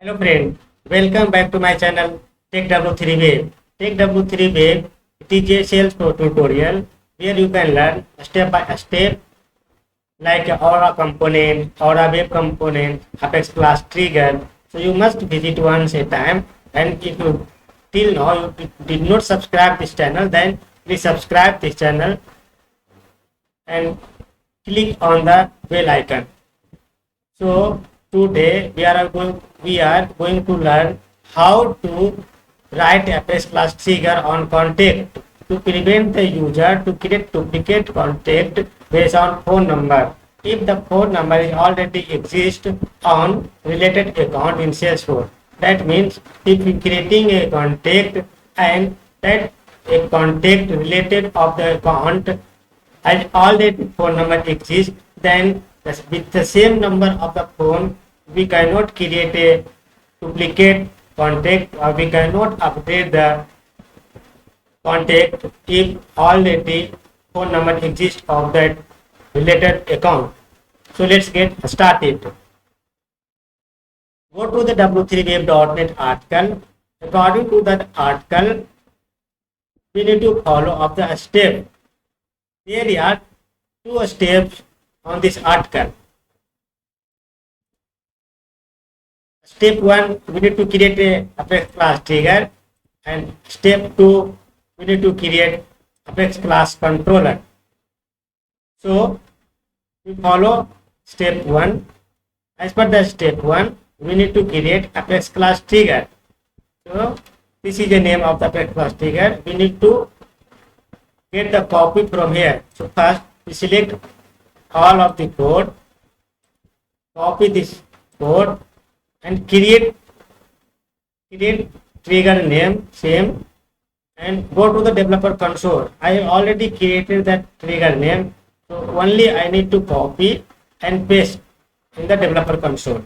Hello friend, welcome back to my channel TechW3 Wave. TechW3 Wave, it is a Salesforce tutorial where you can learn step by step like Aura component, Aura web component, Apex class trigger. So you must visit once a time, and if you till now you did not subscribe this channel, then please subscribe this channel and click on the bell icon. So today we are going to learn how to write Apex class trigger on contact to prevent the user to create duplicate contact based on phone number. If the phone number is already exist on related account in Salesforce, that means if you creating a contact and that a contact related of the account as already phone number exists, then with the same number of the phone, we cannot create a duplicate contact or we cannot update the contact if already phone number exists of that related account. So let's get started. Go to the w3wave.net article. According to that article, we need to follow up the step. There are two steps on this article. Step 1, we need to create a Apex class trigger, and step 2, we need to create Apex class controller. So we follow step 1. As per the step 1, we need to create Apex class trigger. So this is the name of the Apex class trigger. We need to get the copy from here. So first we select all of the code, copy this code and create trigger name same, and go to the developer console. I have already created that trigger name, so only I need to copy and paste in the developer console.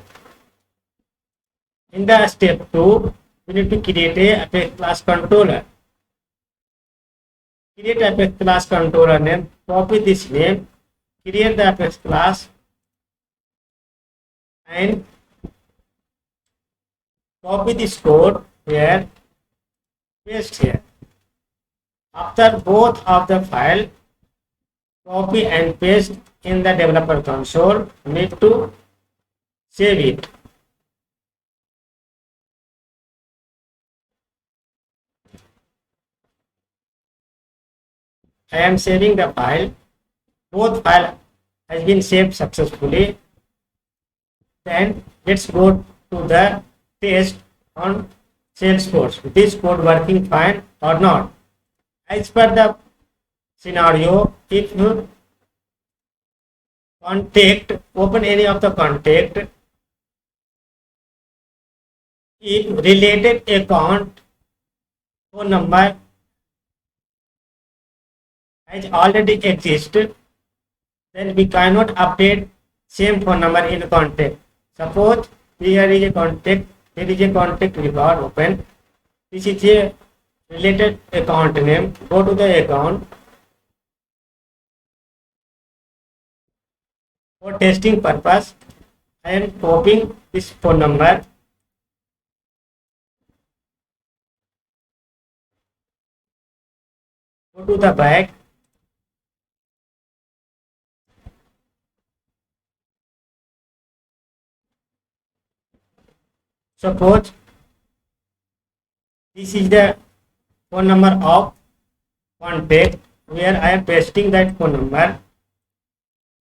In the step 2, we need to create a Apex class controller. Create Apex class controller name, copy this name, create the Apex class and copy this code here, paste here. After both of the file, copy and paste in the developer console, need to save it. I am saving the file. Both file has been saved successfully. Then let's go to the test on Salesforce. Is this code working fine or not? As per the scenario, if you open any of the contact, if related account phone number has already existed, then we cannot update same phone number in contact. Suppose here is a contact, there is a contact record open. This is a related account name. Go to the account. For testing purpose, I am copying this phone number. Go to the back. Suppose this is the phone number of contact where I am pasting that phone number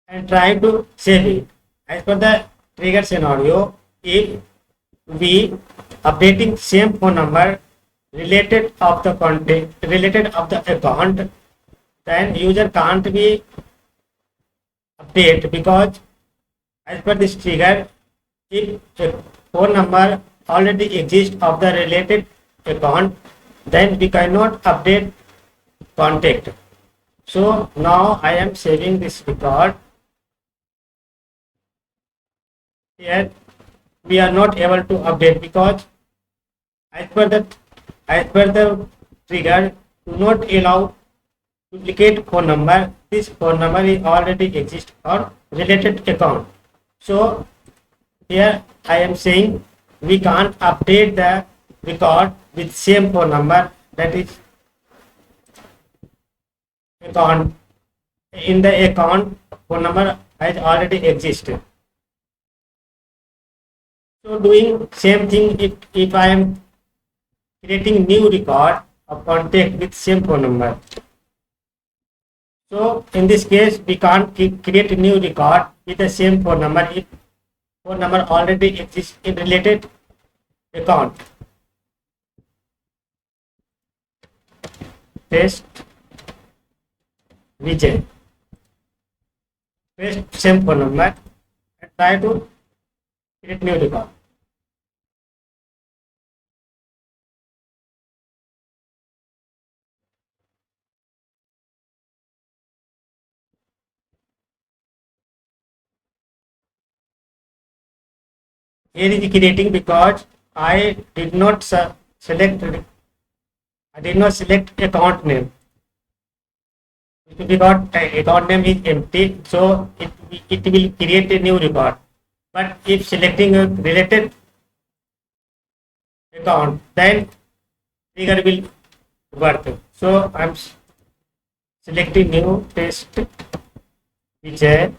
and trying to save it. As per the trigger scenario, if we updating same phone number related of the contact, related of the account, then user can't be update, because as per this trigger, if a phone number already exists of the related account, then we cannot update contact. So now I am saving this record. Here we are not able to update because as per the trigger, do not allow duplicate phone number. This phone number is already exist on related account. So here I am saying we can't update the record with same phone number, that is account in the account phone number has already existed. So doing same thing if I am creating new record of contact with same phone number. So in this case, we can't create a new record with the same phone number if phone number already exists in related account. Paste Vijay. Paste same phone number and try to create new record. Here is creating because I did not select account name. Because account name is empty, so it will create a new record. But if selecting a related account, then trigger will work. So I'm selecting new test Vijay,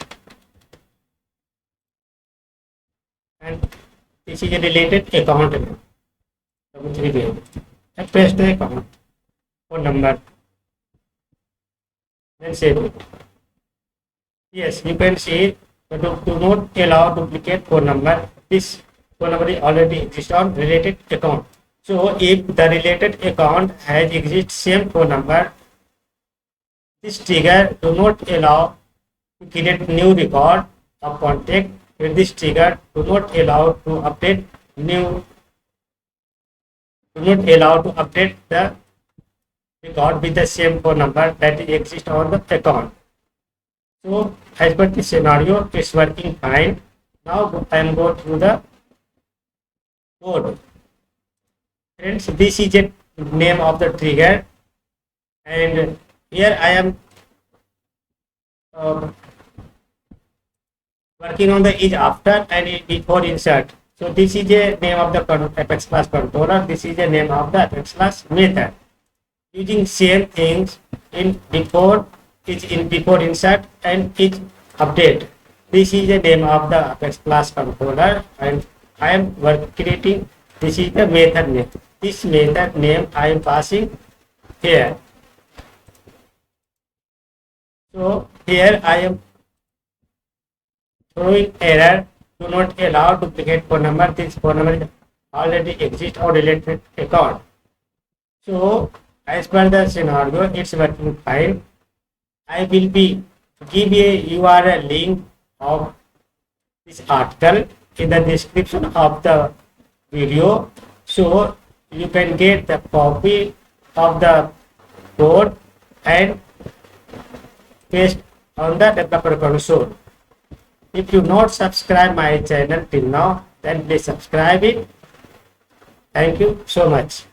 and this is a related account name. I paste the account phone number. Then save it. Yes, you can see do not allow duplicate phone number. This phone number is already exists on related account. So if the related account has exist same phone number, this trigger do not allow to create new record of contact. With this trigger do not allow to update the record with the same phone number that exists on the account. So as per the scenario, it's working fine. Now I am going to the code. Friends, this is the name of the trigger, and here I am working on the is after and before insert. So this is the name of the Apex class controller. This is the name of the Apex class method. Using same things in before insert and is update. This is the name of the Apex class controller, and I am creating. This is the method name. This method name I am passing here. So here I am throwing error. Do not allow duplicate phone number. This phone number already exists or related account. So as per the scenario, it's working fine. I will be give a URL link of this article in the description of the video, so you can get the copy of the code and paste on the developer console. If you not subscribe my channel till now, then please subscribe it. Thank you so much.